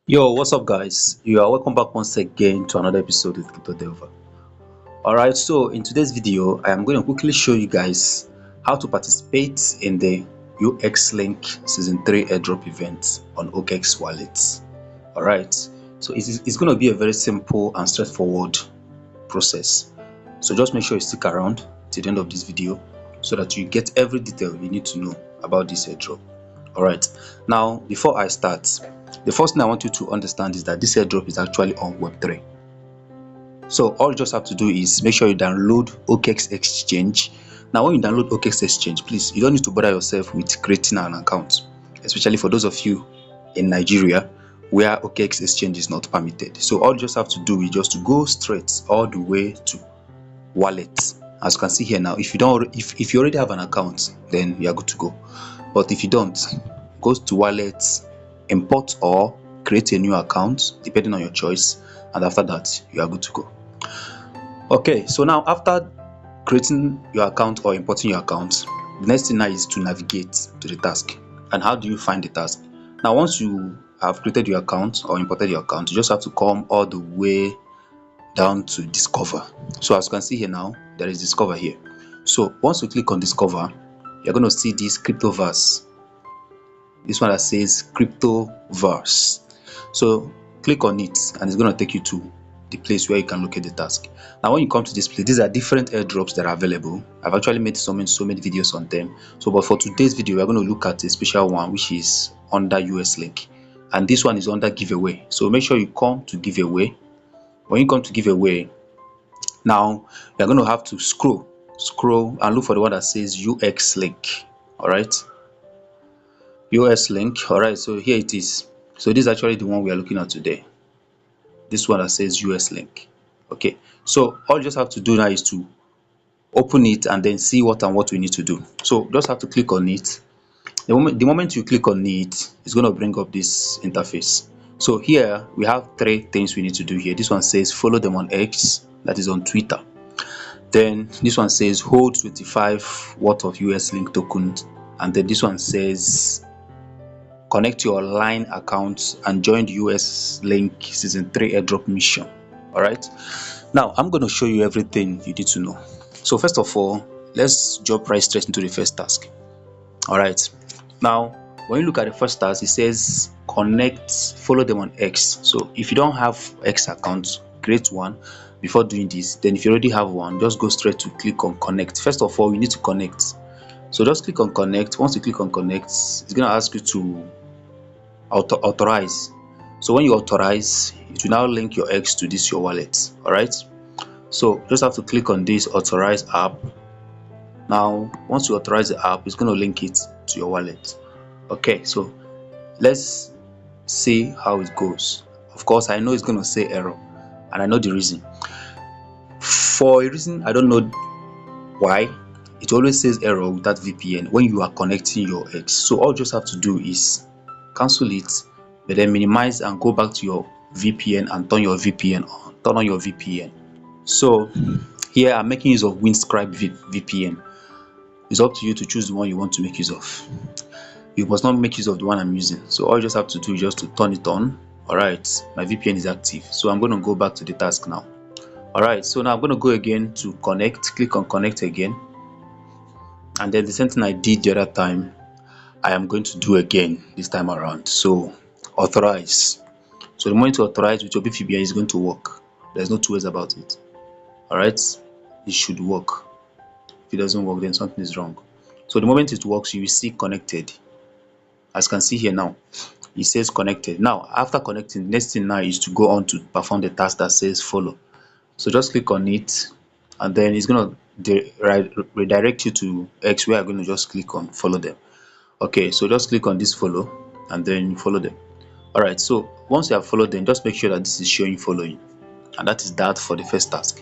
Yo, what's up, guys? You are welcome back once again to another episode with Crypto Delver. All right, so in today's video, I am going to quickly show you guys how to participate in the UXLINK Season 3 Airdrop event on OKX Wallet. All right, so it's going to be a very simple and straightforward process. So just make sure you stick around till the end of this video so that you get every detail you need to know about this airdrop. All right, now before I start, the first thing I want you to understand is that this airdrop is actually on Web3. So all you just have to do is make sure you download OKX Exchange. Now when you download OKX Exchange, please, you don't need to bother yourself with creating an account, especially for those of you in Nigeria where OKX Exchange is not permitted. So all you just have to do is just to go straight all the way to wallet. As you can see here now, if you already have an account, then you are good to go. But if you don't, go to wallet, import or create a new account depending on your choice, and after that you are good to go. Okay, so now after creating your account or importing your account, the next thing now is to navigate to the task. And how do you find the task? Now once you have created your account or imported your account, you just have to come all the way down to discover. So as you can see here now, there is discover here. So once you click on discover, you're going to see this crypto verse, this one that says crypto verse. So click on it and it's going to take you to the place where you can locate the task. Now when you come to this place, these are different airdrops that are available. I've actually made so many videos on them. So but for today's video, we're going to look at a special one which is under UXLINK, and this one is under giveaway. So make sure you come to giveaway. When you come to giveaway, now you're going to have to scroll and look for the one that says UXLINK. All right, UXLINK. All right, so here it is. So this is actually the one we are looking at today, this one that says UXLINK. Okay, so all you just have to do now is to open it and then see what we need to do. So just have to click on it. The moment you click on it, it's going to bring up this interface. So here we have three things we need to do here. This one says follow them on X, that is on Twitter. Then this one says hold 25 worth of UXLINK tokens, and then this one says connect your line account and join the UXLINK Season 3 Airdrop mission. All right, now I'm going to show you everything you need to know. So first of all, let's jump right straight into the first task. All right, now when you look at the first task, it says connect, follow them on X. So if you don't have X account, create one before doing this. Then if you already have one, just go straight to click on connect. First of all, you need to connect. So just click on connect. Once you click on connect, it's going to ask you to authorize. So when you authorize, it will now link your X to this your wallet. All right, so just have to click on this authorize app. Now once you authorize the app, it's going to link it to your wallet. Okay, so let's see how it goes. Of course, I know it's going to say error, and I know the reason. For a reason I don't know why, it always says error with that VPN when you are connecting your X. So all you just have to do is cancel it, but then minimize and go back to your VPN and turn on your VPN. So here I'm making use of Windscribe VPN. It's up to you to choose the one you want to make use of. You must not make use of the one I'm using. So all you just have to do is just to turn it on. All right, my VPN is active, so I'm going to go back to the task now. All right, so now I'm going to go again to connect, click on connect again, and then the same thing I did the other time I am going to do again this time around. So authorize. So the moment you authorize with your BVPN, is going to work. There's no two ways about it. All right, it should work. If it doesn't work, then something is wrong. So the moment it works, you will see connected. As you can see here now, it says connected. Now after connecting, the next thing now is to go on to perform the task that says follow. So just click on it, and then it's going to redirect you to X, where I'm going to just click on follow them. Okay, so just click on this follow and then follow them. All right, so once you have followed them, just make sure that this is showing following, and that is that for the first task.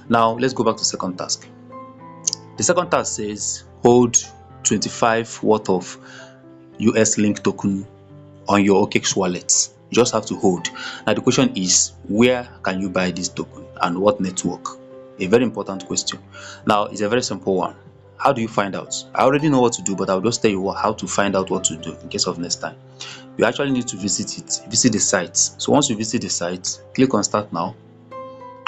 Now let's go back to second task. The second task says hold 25 worth of UXLINK token on your OKX wallet. You just have to hold. Now the question is, where can you buy this token and what network? A very important question. Now it's a very simple one. how do you find out? I already know what to do, but I'll just tell you how to find out what to do in case of next time. You actually need to visit the site. So once you visit the site, click on start now.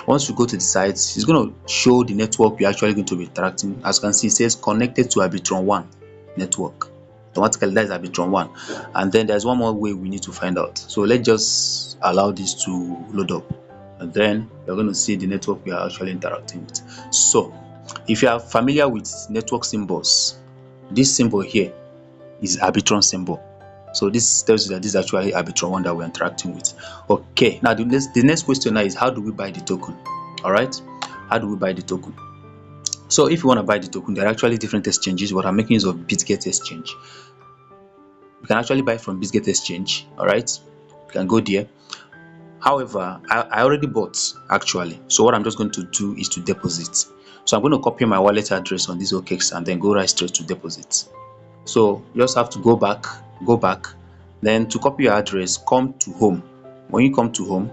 Once you go to the site, it's going to show the network you're actually going to be interacting. As you can see, it says connected to Arbitrum1 network. Automatically, that is Arbitrum1. And then there's one more way we need to find out. So let's just allow this to load up. And then you're going to see the network we are actually interacting with. So if you are familiar with network symbols, this symbol here is Arbitrum symbol. So this tells you that this is actually Arbitrum1 that we're interacting with. Okay, now the next question now is, how do we buy the token? All right, how do we buy the token? So if you want to buy the token, there are actually different exchanges, but I'm making use of Bitget exchange. You can actually buy from Bitget exchange. All right, you can go there. However, I already bought actually, so what I'm just going to do is to deposit. So I'm going to copy my wallet address on this OKX and then go right straight to deposit. So you just have to go back, then to copy your address, come to home. When you come to home,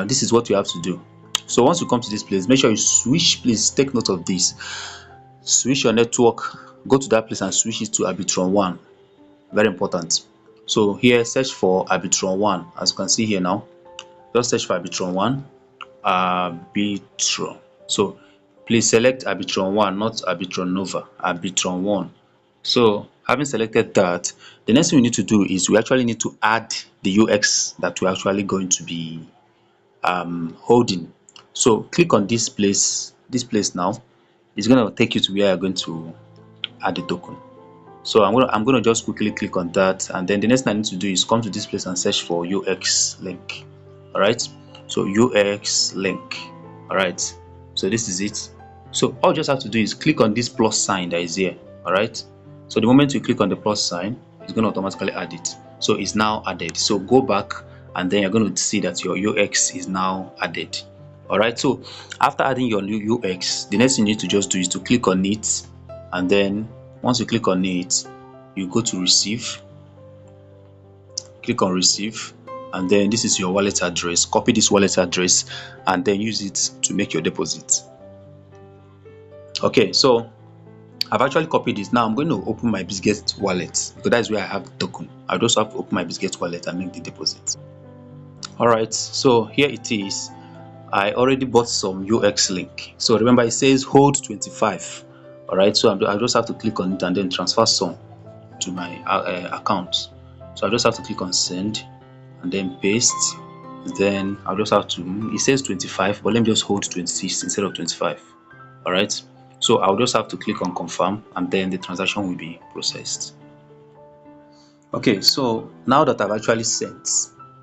this is what you have to do. So once you come to this place, make sure you switch. Please take note of this. Switch your network, go to that place and switch it to Arbitrum1. Very important. So here, search for Arbitrum1. As you can see here now, just search for Arbitrum1. Arbitrum. So please select Arbitrum1, not Arbitrum Nova. Arbitrum1. So having selected that, the next thing we need to do is we actually need to add the UX that we're actually going to be holding. So click on this place now. It's going to take you to where you're going to add the token. So I'm gonna just quickly click on that, and then the next thing I need to do is come to this place and search for UXLINK. All right, so UXLINK. All right, so this is it. So all you just have to do is click on this plus sign that is here. All right, so the moment you click on the plus sign, it's going to automatically add it. So it's now added. So go back and then you're going to see that your UX is now added. All right, so after adding your new UX, the next thing you need to just do is to click on it, and then once you click on it, you go to receive, click on receive, and then this is your wallet address. Copy this wallet address and then use it to make your deposit. Okay, so I've actually copied this. Now I'm going to open my Bitget wallet because that's where I have the token. I just have to open my Bitget wallet and make the deposit. All right, so here it is. I already bought some UXLINK. So remember, it says hold 25. All right, so I just have to click on it and then transfer some to my account. So I just have to click on send and then paste. Then I'll just have to, it says 25, but let me just hold 26 instead of 25. All right, so I'll just have to click on confirm and then the transaction will be processed. Okay, so now that I've actually sent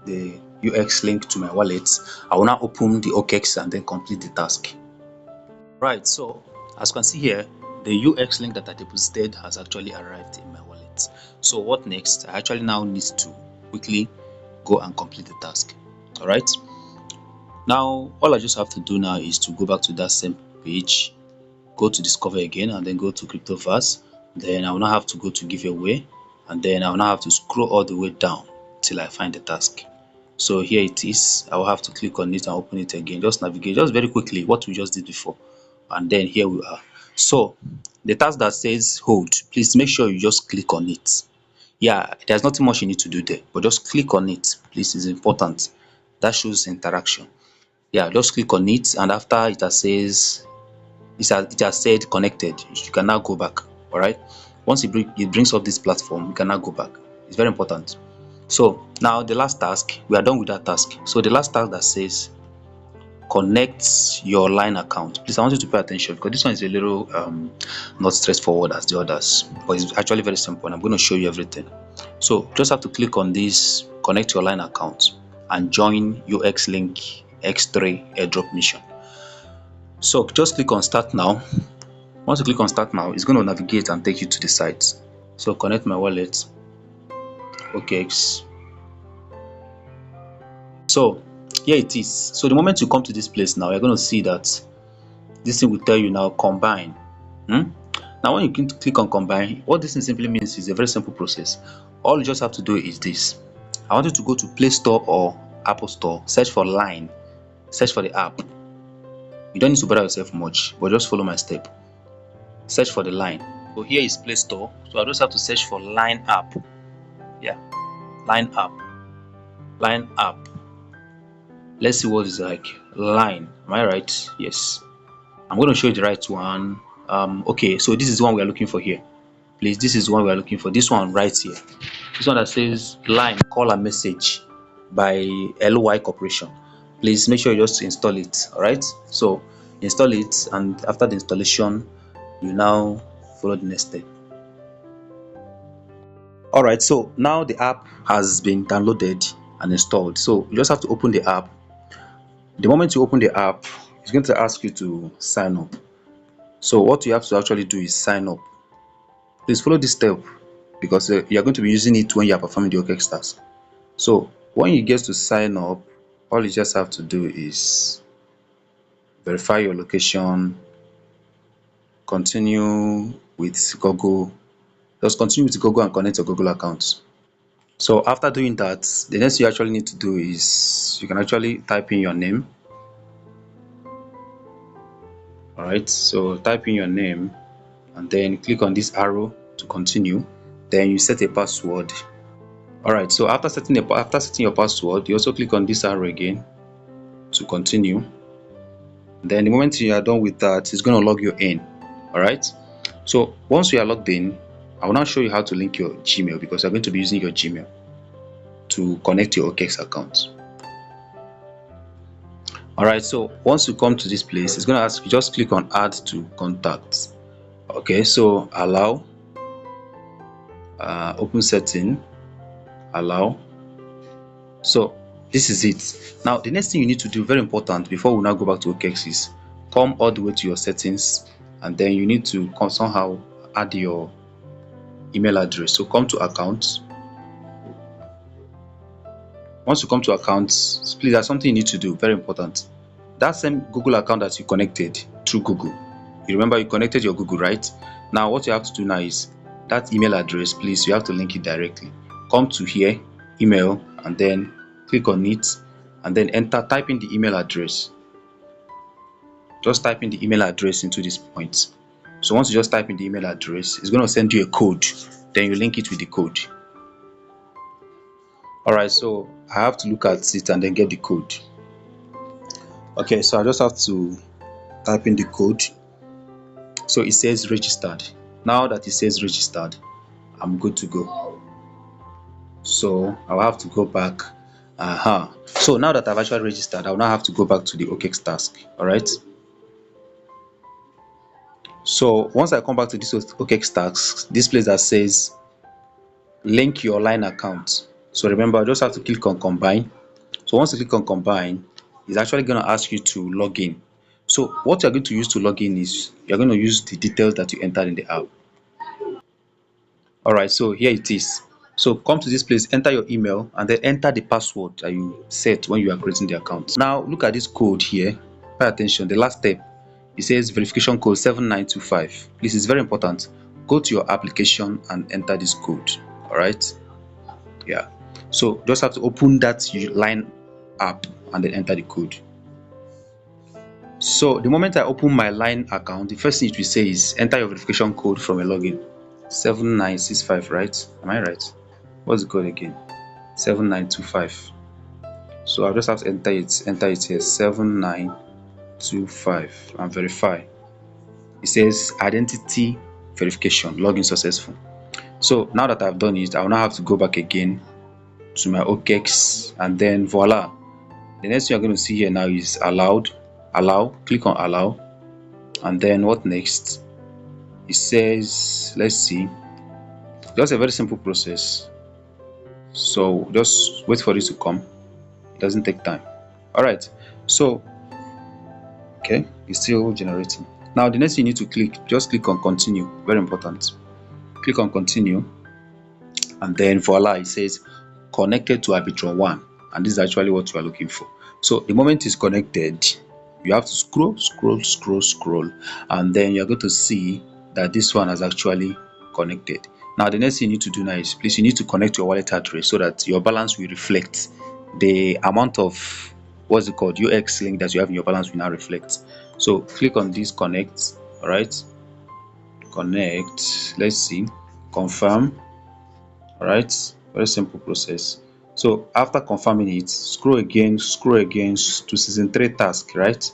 the UXLINK to my wallet, I will now open the OKX and then complete the task. Right, so as you can see here, the UXLINK that I deposited has actually arrived in my wallet. So what next? I actually now need to quickly go and complete the task. All right, now all I just have to do now is to go back to that same page, go to discover again, and then go to cryptoverse. Then I will now have to go to giveaway, and then I will now have to scroll all the way down till I find the task. So here it is. I will have to click on it and open it again. Just navigate just very quickly what we just did before, and then here we are. So the task that says hold, please make sure you just click on it. Yeah, there's nothing much you need to do there, but just click on it, please. It's important. That shows interaction. Yeah, just click on it, and after it has said connected, you can now go back. All right, once it brings up this platform, you can now go back. It's very important. So now the last task, we are done with that task. So the last task that says connect your line account, please, I want you to pay attention because this one is a little not straightforward as the others, but it's actually very simple and I'm going to show you everything. So just have to click on this connect your line account and join UXLINK S3 Airdrop mission. So just click on start now. Once you click on start now, it's going to navigate and take you to the site. So connect my wallet, OKX. So here it is. So the moment you come to this place now, you're going to see that this thing will tell you now combine. Now when you click on combine, what this thing simply means is a very simple process. All you just have to do is this. I want you to go to Play Store or Apple Store, search for line, search for the app. You don't need to bother yourself much, but just follow my step. search for the line. So here is Play Store, so I just have to search for Line app. Yeah, Line app, Line app. Let's see what is like Line. Am I right? Yes, I'm going to show you the right one. Okay, so this is the one we are looking for here. Please, this is the one we are looking for. This one right here. This one that says Line call and message by LY Corporation. Please make sure you just install it. All right, so install it, and after the installation you now follow the next step. All right, so now the app has been downloaded and installed, so you just have to open the app. The moment you open the app, it's going to ask you to sign up. So what you have to actually do is sign up. Please follow this step because you are going to be using it when you are performing the OKX task. So when you get to sign up, all you just have to do is verify your location, continue with Google. Just continue with Google and connect your Google account. So after doing that, the next thing you actually need to do is you can actually type in your name. All right, so type in your name and then click on this arrow to continue. Then you set a password. All right, so after setting your password, you also click on this arrow again to continue. Then the moment you are done with that, it's going to log you in. All right, so once you are logged in, I will now show you how to link your Gmail because you're going to be using your Gmail to connect your OKX account. All right, so once you come to this place, it's going to ask you, just click on add to contacts. Okay, so allow, open setting, allow. So this is it. Now the next thing you need to do, very important, before we now go back to OKX, is come all the way to your settings, and then you need to somehow add your email address. So come to accounts. Once you come to accounts, please, there's something you need to do, very important. That same Google account that you connected through Google, you remember you connected your Google, right? Now what you have to do now is that email address, please, you have to link it directly. Come to here, email, and then click on it, and then type in the email address. Just type in the email address into this point. So once you just type in the email address, it's going to send you a code, then you link it with the code. All right, so I have to look at it and then get the code. Okay, so I just have to type in the code. So it says registered. Now that it says registered, I'm good to go. So I'll have to go back. So now that I've actually registered, I'll now have to go back to the OKX task. All right, so once I come back to this OKX task, this place that says link your line account. So remember, I just have to click on combine. So once you click on combine, it's actually going to ask you to log in. So what you're going to use to log in is you're going to use the details that you entered in the app. All right, so here it is. So come to this place, enter your email, and then enter the password that you set when you are creating the account. Now look at this code here. Pay attention. The last step, it says verification code 7925. This is very important. Go to your application and enter this code. All right, yeah. So just have to open that line app and then enter the code. So the moment I open my line account, the first thing it will say is enter your verification code from a login. 7965, right? Am I right? What's the code again? 7925. So I just have to enter it here, 7925, and verify. It says identity verification, login successful. So now that I've done it, I will now have to go back again to my OKX, and then voila, the next thing you're going to see here now is allow. Click on allow, and then what next? It says, let's see, just a very simple process. So just wait for it to come. It doesn't take time. All right, so okay, it's still generating. Now the next thing you need to just click on continue. Very important. Click on continue, and then voila, it says connected to Arbitrum 1, and this is actually what you are looking for. So the moment it's connected, you have to scroll, and then you're going to see that this one has actually connected. Now the next thing you need to do now is, please, you need to connect your wallet address so that your balance will reflect the amount of what's it called, UXLINK, that you have in your balance will now reflect. So click on this connect. All right, connect, let's see, confirm. All right, very simple process. So after confirming it, scroll again to season 3 task, right?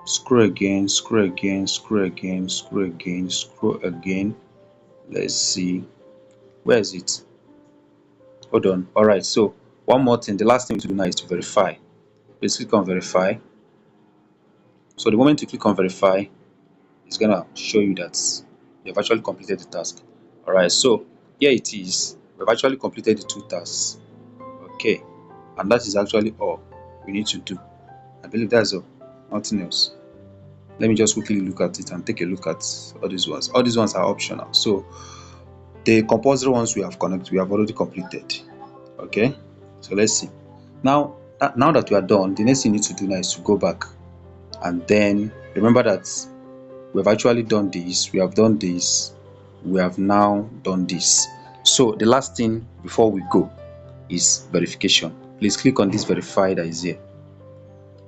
Scroll again, scroll again, scroll again, scroll again, scroll again. Let's see, where is it? Hold on. All right, so one more thing, the last thing to do now is to verify. Please click on verify. So the moment you click on verify, it's gonna show you that you've actually completed the task. All right, so here it is. We've actually completed the 2 tasks. Okay, and that is actually all we need to do. I believe that's all, nothing else. Let me just quickly look at it and take a look at all these ones. All these ones are optional. So the compulsory ones we have already completed. Okay, so let's see. Now that we are done, the next thing you need to do now is to go back and then remember that we've actually done this, we have done this, we have now done this. So the last thing before we go is verification. Please click on this verify that is here.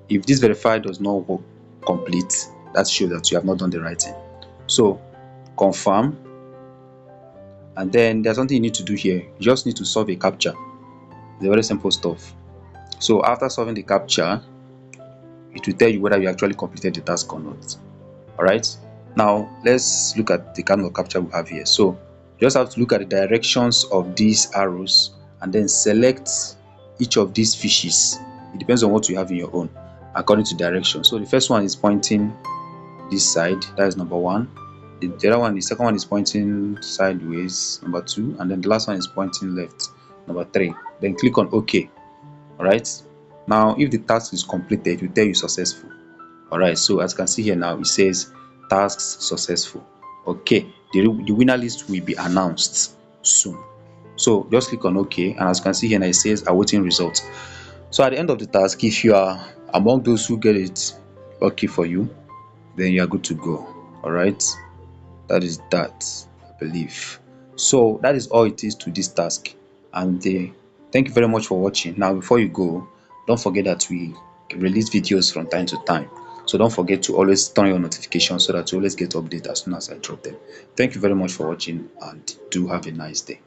If this verify does not work complete, that shows that you have not done the right thing. So confirm, and then there's something you need to do here. You just need to solve a captcha. It's very simple stuff. So after solving the captcha, it will tell you whether you actually completed the task or not. All right, now let's look at the kind of captcha we have here. So you just have to look at the directions of these arrows and then select each of these fishes. It depends on what you have in your own according to direction. So the first one is pointing this side, that is number 1. The other one, the second one is pointing sideways, number 2, and then the last one is pointing left, number 3. Then click on OK. All right, now if the task is completed, it will tell you successful. All right, so as you can see here now, it says tasks successful. Okay, the winner list will be announced soon. So just click on OK, and as you can see here now, it says awaiting results. So at the end of the task, if you are among those who get it lucky for you, then you are good to go. All right, that is that, I believe. So that is all it is to this task, and thank you very much for watching. Now before you go, don't forget that we release videos from time to time, so don't forget to always turn your notifications so that you always get updates as soon as I drop them. Thank you very much for watching, and do have a nice day.